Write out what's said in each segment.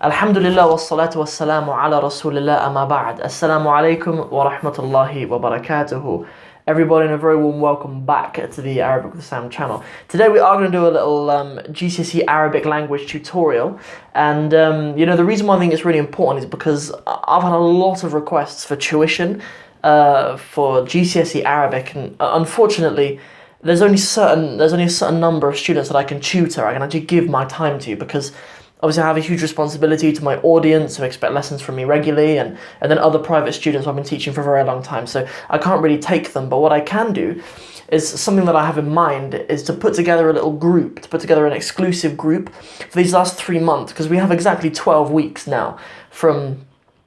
Alhamdulillah wa salatu wa salamu ala rasulillah amma ba'd. Assalamu alaikum wa rahmatullahi wa barakatuhu. Everybody, and a very warm welcome back to the Arabic with Sam channel. Today we are going to do a little GCSE Arabic language tutorial. And the reason why I think it's really important is because I've had a lot of requests for tuition for GCSE Arabic, and unfortunately there's only a certain number of students that I can tutor, I can actually give my time to, because obviously I have a huge responsibility to my audience who expect lessons from me regularly, and then other private students who I've been teaching for a very long time, so I can't really take them. But what I can do is something that I have in mind, is to put together a little group, to put together an exclusive group for these last 3 months, because we have exactly 12 weeks now from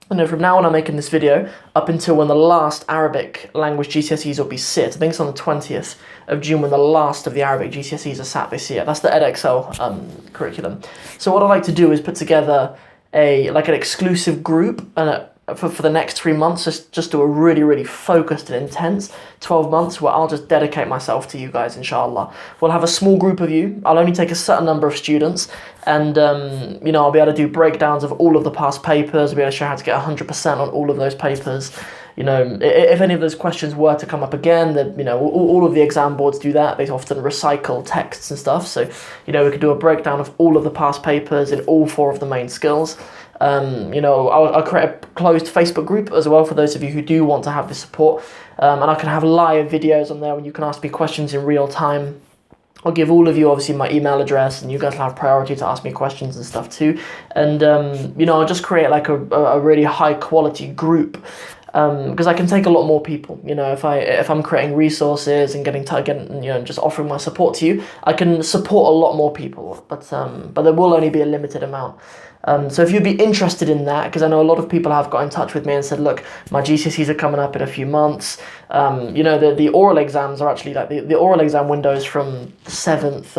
now when I'm making this video up until when the last Arabic language GCSEs will be sit. I think it's on the 20th of June when the last of the Arabic GCSEs are sat this year. That's the edXL curriculum. So what I like to do is put together an exclusive group for the next 3 months, just do a really focused and intense 12 months where I'll just dedicate myself to you guys, inshallah. We'll have a small group of you. I'll only take a certain number of students, and I'll be able to do breakdowns of all of the past papers. I'll be able to show how to get 100% on all of those papers. If any of those questions were to come up again, that all of the exam boards do that. They often recycle texts and stuff. So we could do a breakdown of all of the past papers in all 4 of the main skills. I'll create a closed Facebook group as well for those of you who do want to have this support, and I can have live videos on there when you can ask me questions in real time. I'll give all of you obviously my email address, and you guys will have priority to ask me questions and stuff too. And I'll just create like a really high quality group, because I can take a lot more people. If I'm creating resources and getting just offering my support to you, I can support a lot more people, but there will only be a limited amount. So if you'd be interested in that, because I know a lot of people have got in touch with me and said, look, my GCSEs are coming up in a few months. The oral exams are actually the oral exam windows from the 7th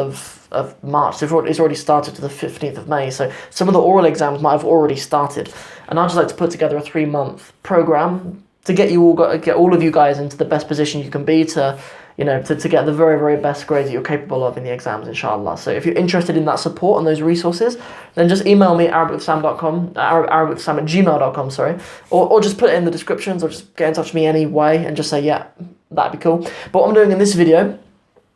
of March. It's already started to the 15th of May. So some of the oral exams might have already started. And I'd just like to put together a 3-month program to get all of you guys into the best position you can be to get the very best grades that you're capable of in the exams, inshallah. So if you're interested in that support and those resources, then just email me arabicwithsam.com, arabicwithsam@gmail.com, sorry, or just put it in the descriptions, or just get in touch with me anyway and just say, yeah, that'd be cool. But what I'm doing in this video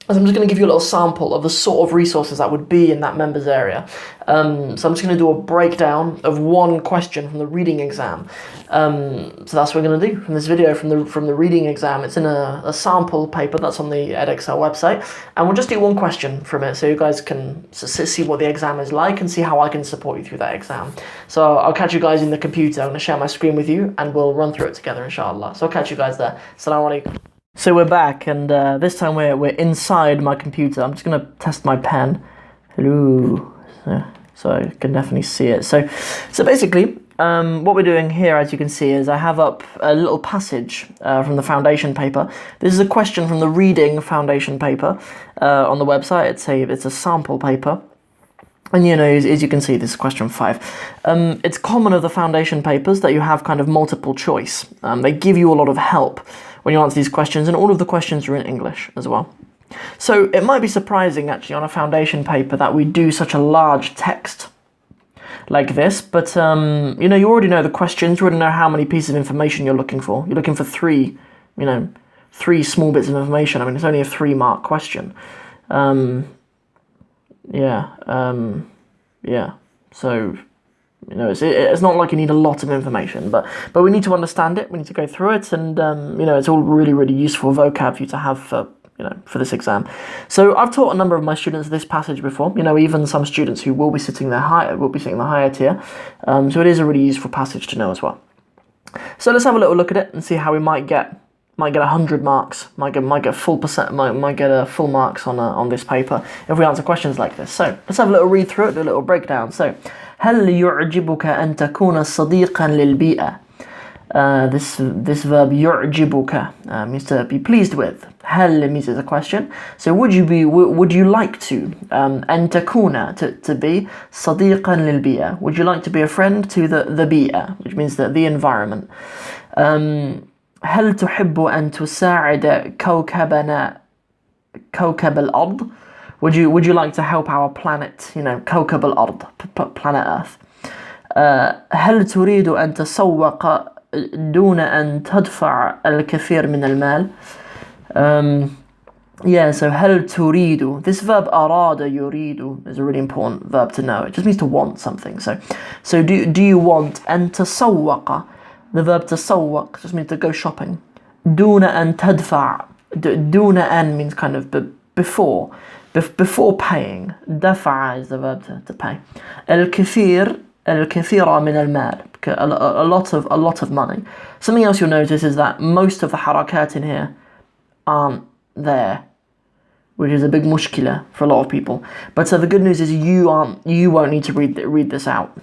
is I'm just going to give you a little sample of the sort of resources that would be in that members area. So I'm just going to do a breakdown of one question from the reading exam. So that's what we're going to do from this video, from the reading exam. It's in a sample paper that's on the edXL website, and we'll just do one question from it so you guys can see what the exam is like and see how I can support you through that exam. So I'll catch you guys in the computer. I'm going to share my screen with you and we'll run through it together, inshallah. So I'll catch you guys there. Assalamu alaikum. So we're back, and this time we're inside my computer. I'm just going to test my pen. Hello. So I can definitely see it. So basically, what we're doing here, as you can see, is I have up a little passage from the foundation paper. This is a question from the reading foundation paper on the website. It's a sample paper. And as you can see, this is question 5. It's common of the foundation papers that you have kind of multiple choice. They give you a lot of help when you answer these questions, and all of the questions are in English as well. So it might be surprising actually on a foundation paper that we do such a large text like this, but you already know the questions, you already know how many pieces of information you're looking for. You're looking for 3 small bits of information. I mean, it's only a 3-mark question. So it's not like you need a lot of information, but we need to understand it. We need to go through it, and it's all really useful vocab for you to have for this exam. So I've taught a number of my students this passage before. Even some students who will be sitting the higher tier. So it is a really useful passage to know as well. So let's have a little look at it and see how we might get 100 marks, might get full marks on this paper if we answer questions like this. So let's have a little read through it, do a little breakdown. So هل يعجبك أن تكون صديقا للبيئة? This verb يعجبك means to be pleased with. هل means it's a question. So would you like to أن تكون to be صديقا للبيئة? Would you like to be a friend to the بيئة, which means the environment? هل تحب أن تساعد كوكبنا كوكب الأرض? Would you like to help our planet, كوكب الأرض, planet Earth? هل تريد أن تسوق دون أن تدفع الكثير من المال? Yeah, so هل تريد, this verb أراد يريد is a really important verb to know. It just means to want something. So do you want أن تسوق? The verb تسوق just means to go shopping. دون أن تدفع. دون أن means kind of before paying. دفع is the verb to pay. الكثير من المال, a lot of money. Something else you'll notice is that most of the harakat in here aren't there, which is a big mushkila for a lot of people. But so the good news is you won't need to read this out.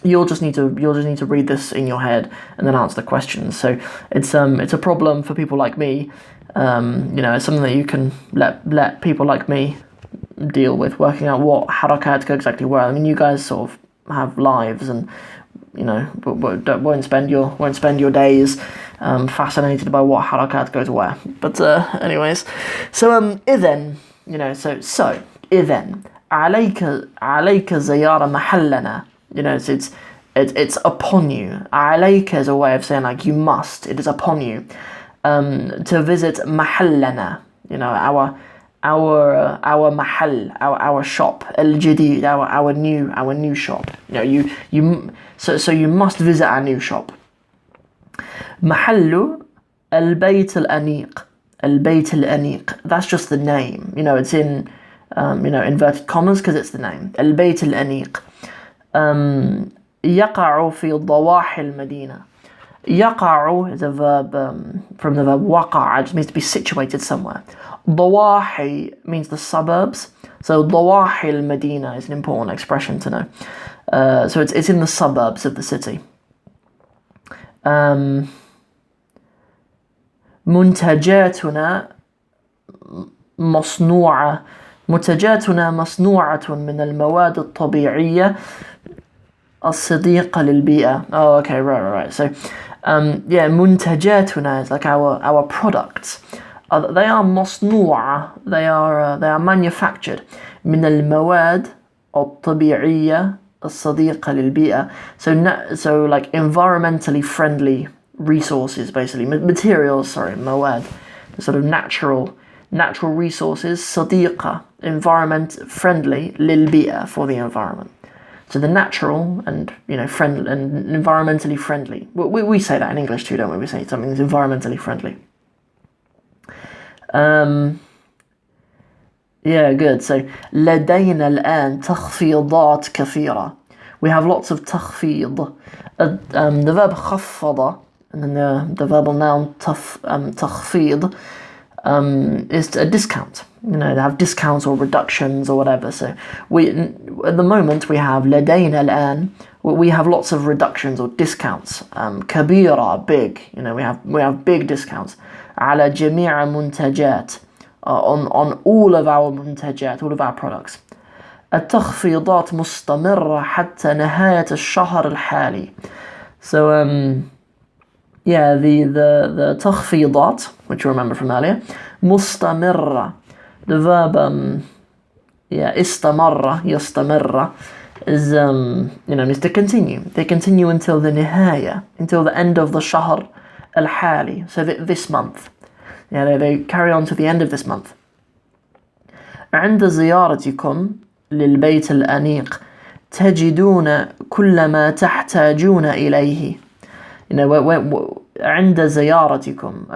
You'll just need to read this in your head and then answer the questions. So it's a problem for people like me. It's something that you can let people like me deal with, working out what harakat go exactly where. I mean, you guys sort of have lives, and won't spend your days fascinated by what harakat go to where. But anyways, so إذن, so إذن عليك زيارة محلنا. It's upon you. عليك is a way of saying like you must. It is upon you to visit محلنا. Our mahal, our shop, al-jadid, our new shop. So you must visit our new shop. محل البيت الأنيق. البيت الأنيق. That's just the name. It's in inverted commas because it's the name. البيت الأنيق. يقع في ضواحي المدينة. يقع is a verb from the verb وقع, which means to be situated somewhere. ضواحي means the suburbs. So ضواحي المدينة is an important expression to know. So it's in the suburbs of the city. منتجاتنا مصنوعة من المواد الطبيعية الصديقة للبيئة. Oh, okay, right. So, منتجاتنا is like our products. They are مصنوعة. They are manufactured من المواد الطبيعية الصديقة للبيئة. So like environmentally friendly resources, basically materials. مواد, sort of natural resources. صديقة, environment friendly, للبيئة, for the environment. So the natural and friendly and environmentally friendly. We say that in English too, don't we? We say something is environmentally friendly. Yeah, good. So لدينا الآن تخفيضات كثيرة. We have lots of تخفيض. The verb خفض and then the verbal noun تخفيض is a discount. They have discounts or reductions or whatever. So at the moment we have لدينا الآن. We have lots of reductions or discounts. كبيرة, big. We have big discounts. على جميع منتجات, on all of our منتجات, all of our products. التخفيضات مستمرة حتى نهاية الشهر الحالي. So the تخفيضات, which you remember from earlier, مستمرة, the verb استمر, يستمر, is means to continue. They continue until the نهاية, until the end of the شهر الحالي, so this month. They carry on to the end of this month. عند زيارتكم للبيت الأنيق تجدون كل ما تحتاجون إليه. عند زيارتكم,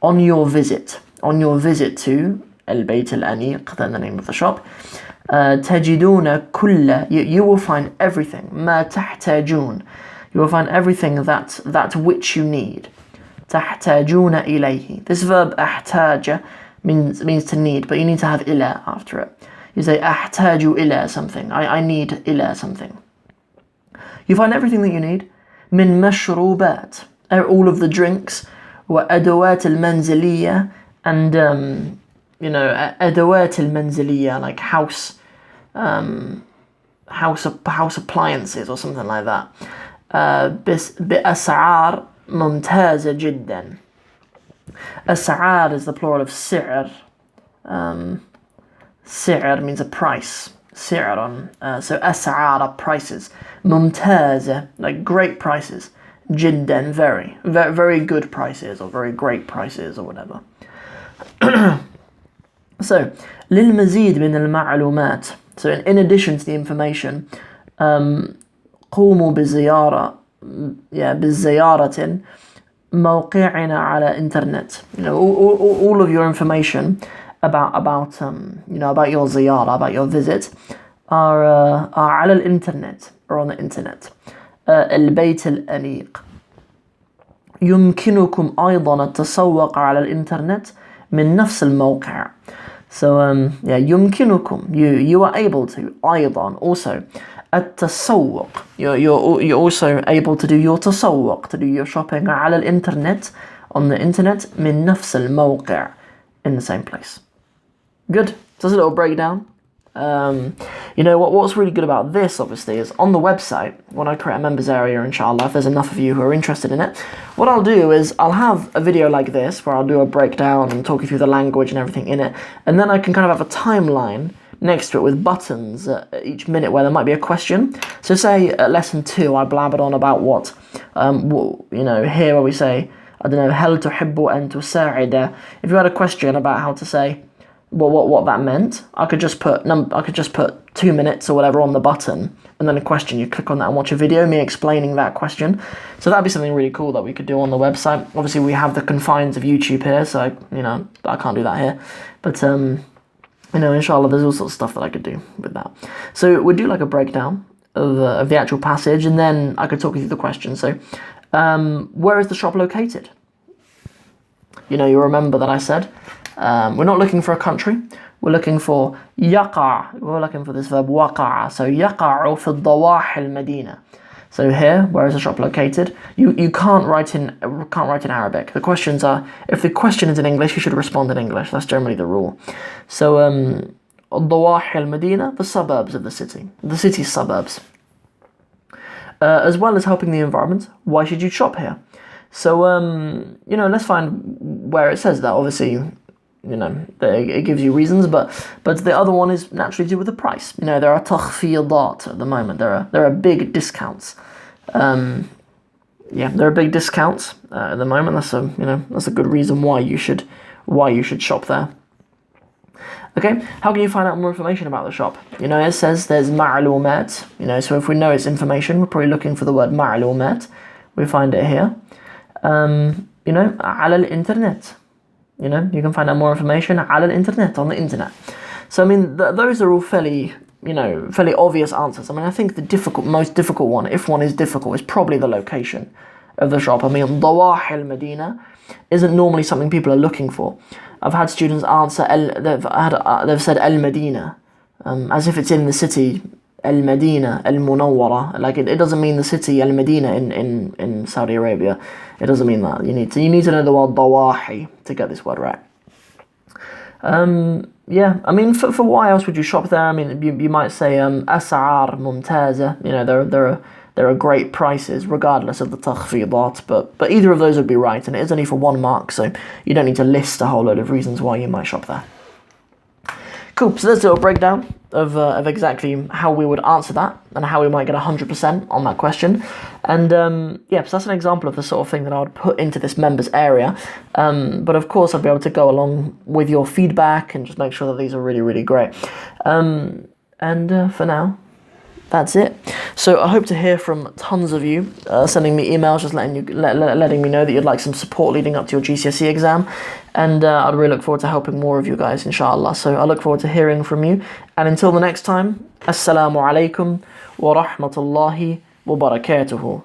on your visit to البيت الأنيق, then the name of the shop. تجدون كل, you will find everything. ما تحتاجون, you will find everything that which you need. تحتاجون إليه. This verb أحتاج means to need, but you need to have إلى after it. You say أحتاج إلى something. I need إلى something. You find everything that you need. من مشروبات, all of the drinks. وأدوات المنزلية, and أدوات المنزلية, like house appliances or something like that. بأسعار ممتازة جدا. أسعار is the plural of سعر. سعر means a price. سعرا. So أسعار, prices. ممتازة, like great prices. جدا, very good prices, or very great prices, or whatever. So للمزيد من المعلومات. So in addition to the information, قوموا بزيارة موقعنا على internet. You know, all of your information about your ziyara, about your visit, are على الانترنت, or on the internet. البيت الأنيق. يمكنكم أيضا التسوق على الانترنت من نفس الموقع. So يمكنكم, you are able to, أيضا, also, التسوق, you're also able to do your تسوق, to do your shopping على الانترنت, on the internet, من نفس الموقع, in the same place. Good. So that's a little breakdown. You know what's really good about this, obviously, is on the website, when I create a members area, inshallah, if there's enough of you who are interested in it, what I'll do is I'll have a video like this where I'll do a breakdown and talk you through the language and everything in it, and then I can kind of have a timeline next to it with buttons at each minute where there might be a question. So say at lesson 2 I blabbered on about what, here where we say, I don't know, هل تحب أن تساعد. If you had a question about how to say, well, what that meant, I could just put 2 minutes or whatever on the button, and then a question. You click on that and watch a video, me explaining that question. So that'd be something really cool that we could do on the website. Obviously, we have the confines of YouTube here, so I can't do that here. But inshallah, there's all sorts of stuff that I could do with that. So we'd do like a breakdown of the actual passage, and then I could talk you through the question. So, where is the shop located? You remember that I said. We're not looking for a country. We're looking for يقع. We're looking for this verb وقع. So يقع في الضواحي المدينة. So here, where is the shop located? You can't write in Arabic. The questions are, if the question is in English, you should respond in English. That's generally the rule. So الضواحي المدينة, the suburbs of the city's suburbs. As well as helping the environment. Why should you shop here? So let's find where it says that. Obviously, it gives you reasons, but the other one is naturally to do with the price. There are تخفيضات at the moment. There are big discounts. There are big discounts at the moment. That's a good reason why you should shop there. Okay, how can you find out more information about the shop? It says there's معلومات. So if we know it's information, we're probably looking for the word معلومات. We find it here. على الانترنت. You can find out more information على الانترنت, on the internet. So those are all fairly obvious answers. I think the most difficult one, if one is difficult, is probably the location of the shop. ضواحي المدينة isn't normally something people are looking for. I've had students answer they've said المدينة, as if it's in the city. المدينة المنورة, like it doesn't mean the city المدينة in Saudi Arabia. It doesn't mean that. You need to know the word ضواحي to get this word right. For why else would you shop there? You might say أسعار ممتازة. There are great prices regardless of the تخفيضات, but either of those would be right, and it is only for 1 mark, so you don't need to list a whole load of reasons why you might shop there. Cool, so there's a little breakdown of exactly how we would answer that and how we might get 100% on that question. And so that's an example of the sort of thing that I would put into this members area. But of course, I'd be able to go along with your feedback and just make sure that these are really, really great. For now, that's it. So I hope to hear from tons of you, sending me emails, just letting me know that you'd like some support leading up to your GCSE exam. And I'd really look forward to helping more of you guys, inshallah. So I look forward to hearing from you. And until the next time, Assalamu alaikum wa rahmatullahi wa barakatuhu.